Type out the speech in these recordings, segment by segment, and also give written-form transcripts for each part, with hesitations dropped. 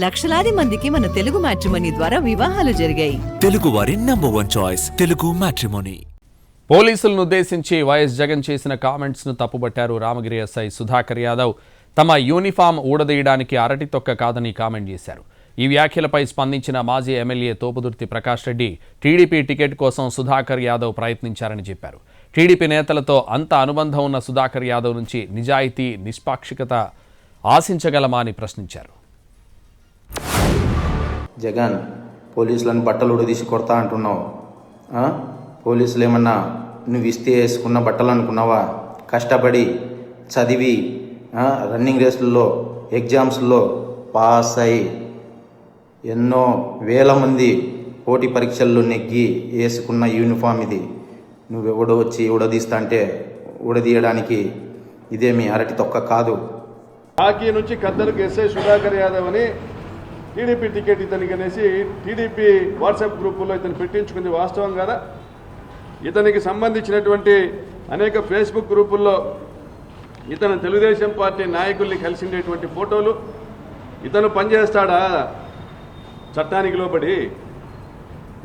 లక్షలాది మందికి మన తెలుగు మ్యాట్రిమోనీ ద్వారా వివాహాలు జరిగాయి. తెలుగు వారి #1 చాయిస్ తెలుగు మ్యాట్రిమోనీ. పోలీసులను ఉద్దేశించి వైఎస్ జగన్ చేసిన కామెంట్స్ ను తప్పుబట్టారు రామగిరి ఎస్ఐ సుధాకర్ యాదవ్. తమ యూనిఫామ్ ఊడదీయడానికి అరటి తొక్క కాదని కామెంట్ చేశారు. ఈ వ్యాఖ్యలపై స్పందించిన మాజీ MLA Thopudurthi Prakash Reddy TDP ticket కోసం సుధాకర్ యాదవ్ ప్రయత్నించారని చెప్పారు. టీడీపీ నేతలతో అంత అనుబంధం ఉన్న సుధాకర్ యాదవ్ నుంచి నిజాయితీ, నిష్పాక్షికత ఆశించగలమా అని ప్రశ్నించారు. జగన్, పోలీసులను బట్టలు ఉడదీసి కొడతా అంటున్నావు. పోలీసులు ఏమన్నా నువ్వు ఇస్తే వేసుకున్న బట్టలు అనుకున్నావా? కష్టపడి చదివి రన్నింగ్ రేసుల్లో, ఎగ్జామ్స్లో పాస్ అయి ఎన్నో వేల మంది పోటీ పరీక్షల్లో నెగ్గి వేసుకున్న యూనిఫామ్ ఇది. నువ్వెవడో వచ్చి ఉడదీస్తా అంటే ఉడదీయడానికి ఇదేమి అరటి తొక్క కాదు. కాకి నుంచి కద్దరికి ఎస్ఐ సుధాకర్ యాదవ్ అని టీడీపీ టికెట్ ఇతనికి అనేసి టీడీపీ వాట్సాప్ గ్రూపుల్లో ఇతను పెట్టించుకుంది వాస్తవం కదా. ఇతనికి సంబంధించినటువంటి అనేక ఫేస్బుక్ గ్రూపుల్లో ఇతను తెలుగుదేశం పార్టీ నాయకుల్ని కలిసిండేటువంటి ఫోటోలు, ఇతను పనిచేస్తాడా చట్టానికి లోబడి,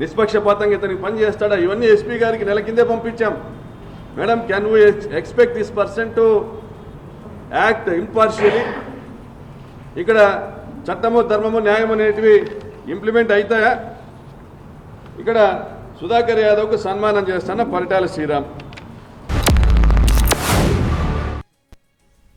నిష్పక్షపాతంగా ఇతనికి పనిచేస్తాడా, ఇవన్నీ ఎస్పీ గారికి నెల కిందే పంపించాం. Madam, can we expect this person to act impartially? ఇక్కడ చట్టము, ధర్మము, న్యాయం అనేటివి ఇంప్లిమెంట్ అవుతాయా? ఇక్కడ సుధాకర్ యాదవ్కు సన్మానం చేస్తున్న పరిటాల శ్రీరామ్.